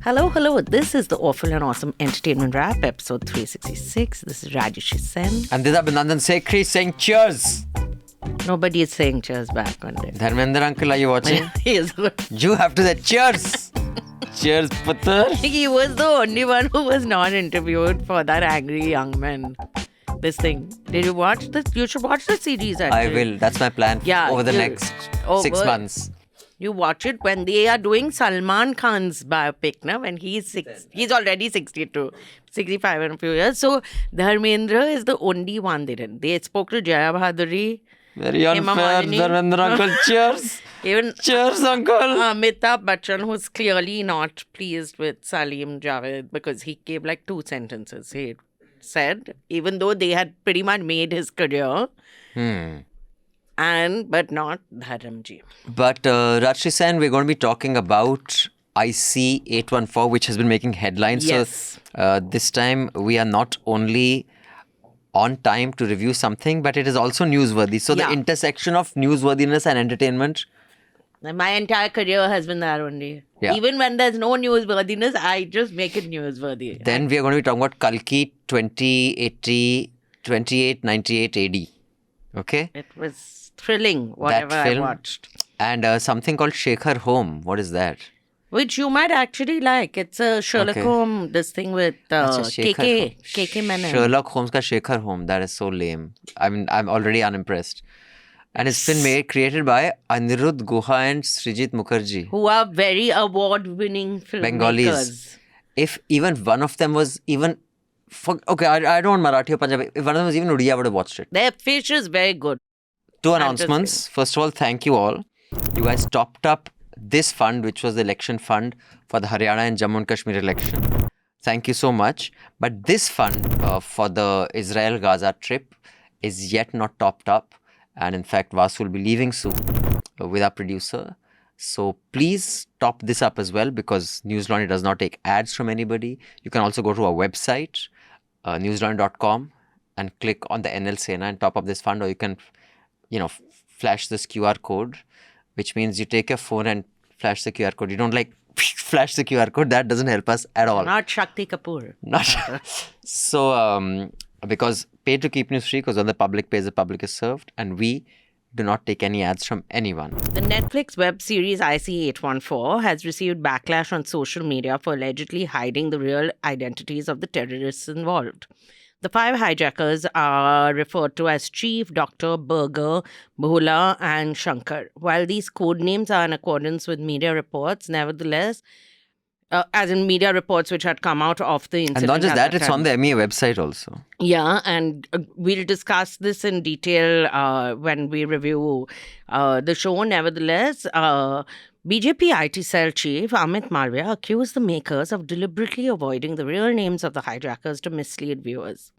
Hello, hello. This is the Awful and Awesome Entertainment Wrap, episode 366. This is Rajesh Sen. And this is Abhinandan Sekhri saying cheers. Nobody is saying cheers back on it. Dharmendra uncle, are you watching? Yes. You have to say cheers. Cheers, putter. He was the only one who was not interviewed for that angry young man. This thing. Did you watch this? You should watch the series, actually. I will. That's my plan over the next 6 months. You watch it when they are doing Salman Khan's biopic, na? When he's he's already 62, 65 in a few years. So Dharmendra is the only one they didn't. They spoke to Jaya Bahaduri. Very unfair, Dharmendra uncle. Cheers. Even Cheers, uncle. Amitabh Bachchan, who's clearly not pleased with Salim Javed because he gave like 2 sentences. He said, even though they had pretty much made his career, but not Dharamji. But Rajshri Sen, we're going to be talking about IC 814, which has been making headlines. Yes. So this time we are not only on time to review something, but it is also newsworthy. So the intersection of newsworthiness and entertainment. My entire career has been there only. Yeah. Even when there's no newsworthiness, I just make it newsworthy. Then we are going to be talking about Kalki 2080, 2898 AD. Okay? It was thrilling, whatever I watched. And something called Shekhar Home. What is that? Which you might actually like. It's a Sherlock Holmes, this thing with KK Menon. Sherlock Holmes ka Shekhar Home. That is so lame. I mean, I'm already unimpressed. And it's been created by Anirudh Guha and Srijit Mukherjee. Who are very award-winning filmmakers. Bengalis. If even one of them was even... I don't want Marathi or Punjabi. If one of them was even Odia, I would have watched it. Their fish is very good. 2 announcements. First of all, thank you all. You guys topped up this fund, which was the election fund for the Haryana and Jammu and Kashmir election. Thank you so much. But this fund for the Israel-Gaza trip is yet not topped up. And in fact, Vasu will be leaving soon with our producer. So please top this up as well, because News Laundry does not take ads from anybody. You can also go to our website, newslaundry.com, and click on the NL Sena and top up this fund. Or you can, flash this QR code, which means you take your phone and flash the QR code. You don't flash the QR code. That doesn't help us at all. Not Shakti Kapoor. So, because pay to keep news free, because when the public pays, the public is served. And we do not take any ads from anyone. The Netflix web series IC814 has received backlash on social media for allegedly hiding the real identities of the terrorists involved. The 5 hijackers are referred to as Chief, Dr. Berger, Bhola, and Shankar. While these code names are in accordance with media reports, nevertheless, as in media reports which had come out of the incident. And not just that, it's on the MEA website also. Yeah, and we'll discuss this in detail when we review the show. Nevertheless, BJP IT cell chief Amit Malviya accused the makers of deliberately avoiding the real names of the hijackers to mislead viewers.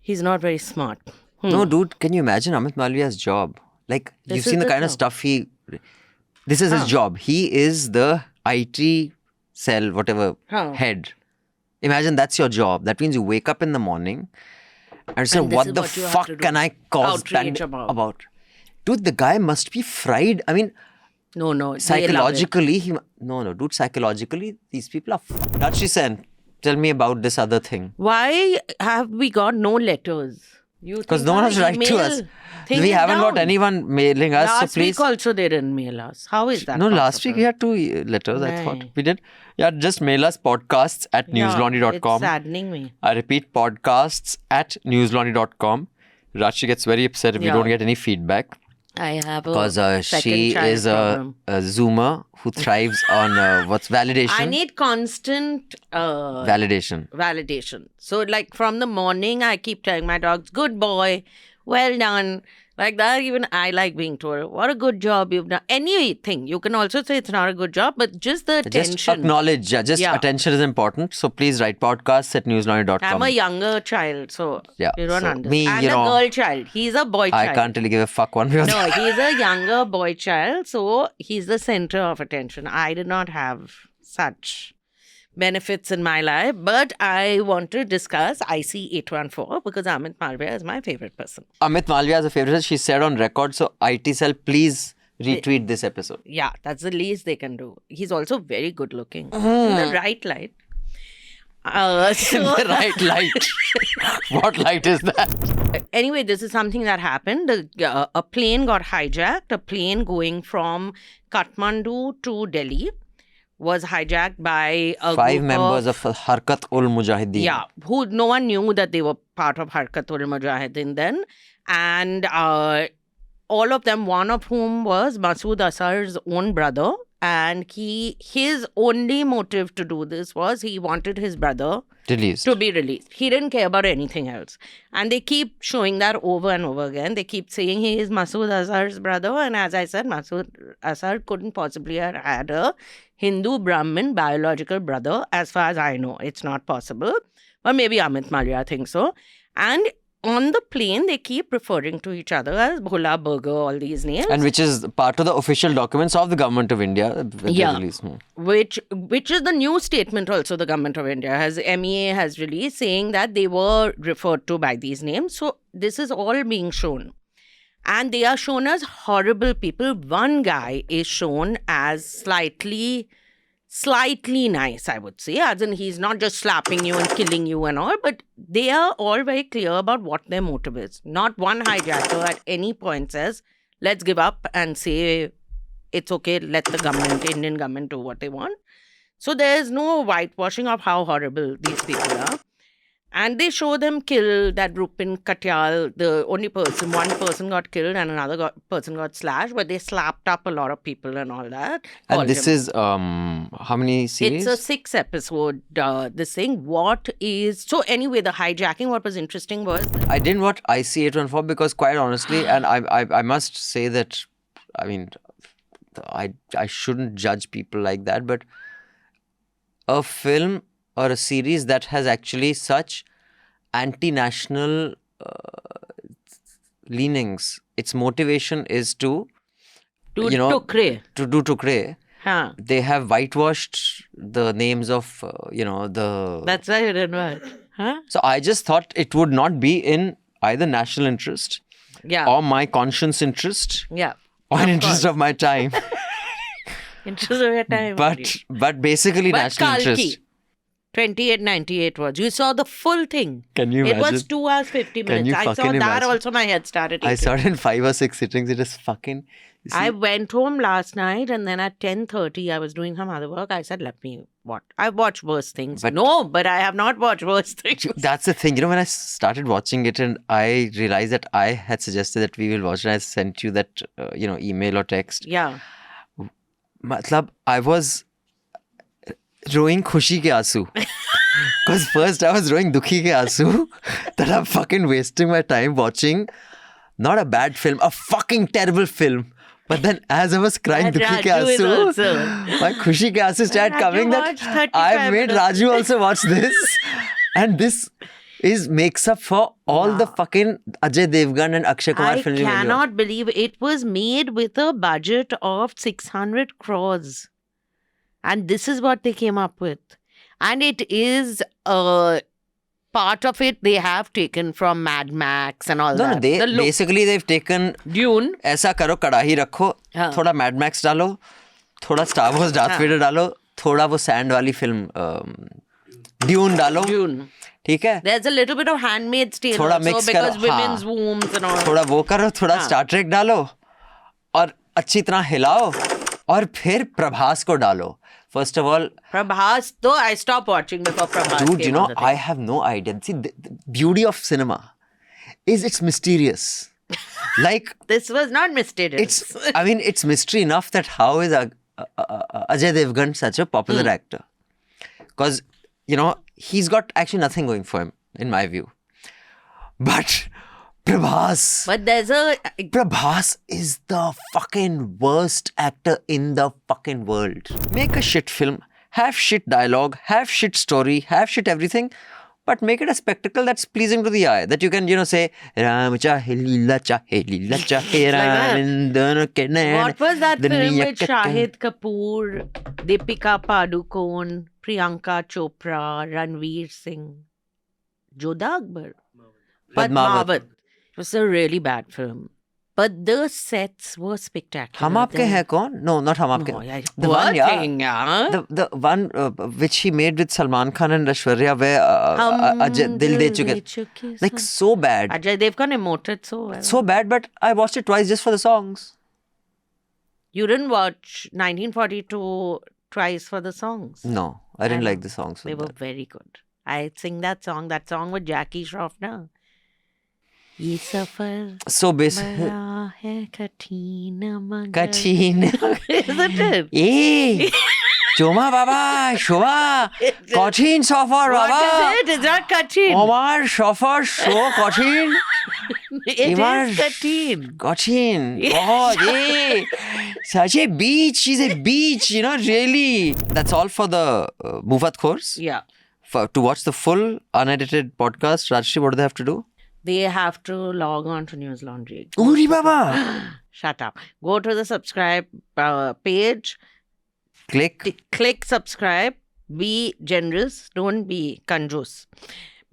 He's not very smart. No, dude, can you imagine Amit Malviya's job? You've seen the kind of stuff this is his job. He is the IT cell, head. Imagine that's your job. That means you wake up in the morning and say, what the fuck can I cause panic about? Dude, the guy must be fried. I mean... No. Psychologically, dude, psychologically, these people are Rajshri Sen, tell me about this other thing. Why have we got no letters? Because no one has to write to us. We haven't got anyone mailing us. Last so please. week also they didn't mail us. How is that possible? Last week we had 2 letters, I thought. We did. Yeah, just mail us podcasts at newslaundry.com. It's saddening me. I repeat, podcasts at newslaundry.com. Rajshri gets very upset if we don't get any feedback. I have a because she is a Zoomer who thrives on validation. I need constant validation. So from the morning, I keep telling my dogs, good boy, well done. Like that, even I like being told, what a good job you've done. Anything. You can also say it's not a good job, but just the attention. Just acknowledge. Attention is important. So please write podcasts at newslaundry.com. I'm a younger child, so you don't understand. Me, and a girl child. He's a boy child. I can't really give a fuck one way or the other. No, he's a younger boy child, so he's the center of attention. I did not have such benefits in my life, but I want to discuss IC814 because Amit Malviya is my favorite person. Amit Malviya is a favorite. She said on record, so IT cell, please retweet this episode. Yeah, that's the least they can do. He's also very good looking. In the right light. In the right light. What light is that? Anyway, this is something that happened. A plane got hijacked. A plane going from Kathmandu to Delhi was hijacked by a 5 group members of Harkat ul Mujahideen. Yeah, who no one knew that they were part of Harkat ul Mujahideen then. And all of them, one of whom was Masood Azhar's own brother. And his only motive to do this was he wanted his brother Released. to be released. He didn't care about anything else. And they keep showing that over and over again. They keep saying he is Masood Azhar's brother. And as I said, Masood Azhar couldn't possibly have had a Hindu Brahmin biological brother. As far as I know, it's not possible. Or maybe Amit Malia thinks so. And on the plane, they keep referring to each other as Bhola Burger, all these names. And which is part of the official documents of the government of India. When they release. Which is the new statement also the government of India MEA has released, saying that they were referred to by these names. So this is all being shown. And they are shown as horrible people. One guy is shown as slightly nice, I would say. As in, he's not just slapping you and killing you and all, but they are all very clear about what their motive is. Not one hijacker at any point says, let's give up and say, it's okay, let the government, Indian government, do what they want. So there's no whitewashing of how horrible these people are. And they show them kill that group in Katyal. The only person, one person got killed and another person got slashed, but they slapped up a lot of people and all that. And this is, how many series? It's a 6-episode, this thing. So anyway, the hijacking, what was interesting was... I didn't watch IC814 because quite honestly, and I must say that, I mean, I shouldn't judge people like that, but a film or a series that has actually such anti-national leanings, its motivation is to do tukre. Huh. They have whitewashed the names of, the... That's why you didn't watch. Huh? So I just thought it would not be in either national interest or my conscience interest or an interest of my time. Interest of your time. But basically national Kalki. interest. 2898 was. You saw the full thing. Can you imagine? It was 2 hours, 50 minutes. I saw that imagine? Also, my head started aching. I saw it in 5 or 6 sittings. It is fucking... I went home last night and then at 10:30, I was doing some other work. I said, let me watch. I've watched worse things. But I have not watched worse things. That's the thing. When I started watching it and I realized that I had suggested that we will watch it, I sent you that, email or text. Yeah. Matlab, I was rowing khushi ke aasu. Because first I was rowing dukhi ke aasu that I'm fucking wasting my time watching not a bad film, a fucking terrible film. But then as I was crying dukhi ke aasu, my khushi ke aasu started coming that I made Raju also watch this. And this makes up for all the fucking Ajay Devgan and Akshay Kumar films. I cannot believe it was made with a budget of 600 crores. And this is what they came up with. And it is part of it they have taken from Mad Max and all that. No, basically they've taken Dune. ऐसा करो कड़ाही रखो, थोड़ा Mad Max डालो, थोड़ा Star Wars Darth Vader डालो, थोड़ा वो sand वाली film Dune डालो. Dune. ठीक है? There's a little bit of Handmaid's Tale थोड़ा also mix because करो, women's wombs and all. थोड़ा वो करो, थोड़ा Star Trek डालो और अच्छी तरह हिलाओ और फिर प्रभास को डालो. First of all, Prabhas, though I stopped watching before Prabhas. Dude, I have no idea. See, the beauty of cinema is it's mysterious. Like this was not mysterious. It's mystery enough that how is Ajay Devgan such a popular actor? Because, he's got actually nothing going for him, in my view. But Prabhas. But Prabhas is the fucking worst actor in the fucking world. Make a shit film, have shit dialogue, have shit story, have shit everything, but make it a spectacle that's pleasing to the eye. That you can, say, Ram chahe leela chahe Ram. What was that film with Shahid Kapoor, Deepika Padukone, Priyanka Chopra, Ranveer Singh, Jodha Akbar? Padmavat. It was a really bad film. But the sets were spectacular. Hum Aapke They- Hain Kaun? No, not Hum Aapke. Oh, yeah, The poor one, yeah. thing, yeah. The one which he made with Salman Khan and Aishwarya, where Ajay Dil De Chuke. Like so bad. Ajay Devgan emoted so well. So bad, but I watched it twice just for the songs. You didn't watch 1942 twice for the songs. No, I didn't know. like the songs. They were very good. I sing that song with Jackie Shrofner. Ye safar So basic. bada hai katheen magar. Kachin. Isn't it? Hey, Choma Baba, Shoma, Kachin Safar What Baba. is it? It's not Kachin. Omar Safar So Kachin. It Imar- is Kachin. Kachin. Oh, yeah. Such a beach. She's a beach, really. That's all for the Mufat course. Yeah. To watch the full unedited podcast, Rajshri, what do they have to do? They have to log on to News Laundry. Uri Baba. Shut up. Go to the subscribe page. Click. Click subscribe. Be generous. Don't be kanjus.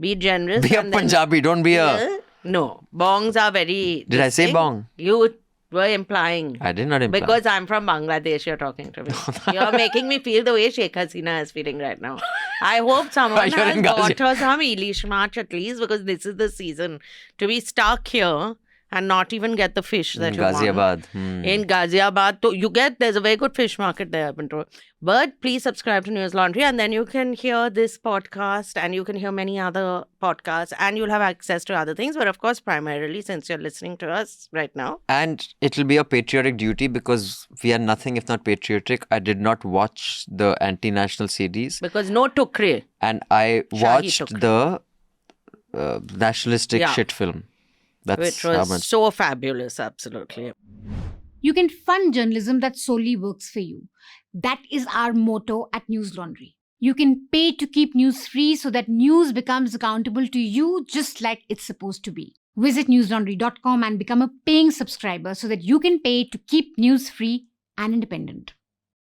Be generous. Be a and then- Punjabi. Don't be a... No. Bongs are very... Did I say distinct. bong? You were implying. I did not imply. Because I'm from Bangladesh, you're talking to me. You're making me feel the way Sheikh Hasina is feeling right now. I hope someone You're has in got Ghazi- her some Ilish March at least, because this is the season to be stuck here and not even get the fish that you want. Ghaziabad. In Ghaziabad, there's a very good fish market there. I've been told. But please subscribe to News Laundry, and then you can hear this podcast and you can hear many other podcasts, and you'll have access to other things. But of course, primarily, since you're listening to us right now, And it'll be a patriotic duty because we are nothing if not patriotic. I did not watch the anti-national series, because no tukre. and I Shahi watched Tukre. the nationalistic Yeah. shit film. That's Which how was much. so fabulous, absolutely. You can fund journalism that solely works for you. That is our motto at News Laundry. You can pay to keep news free so that news becomes accountable to you just like it's supposed to be. Visit newslaundry.com and become a paying subscriber so that you can pay to keep news free and independent.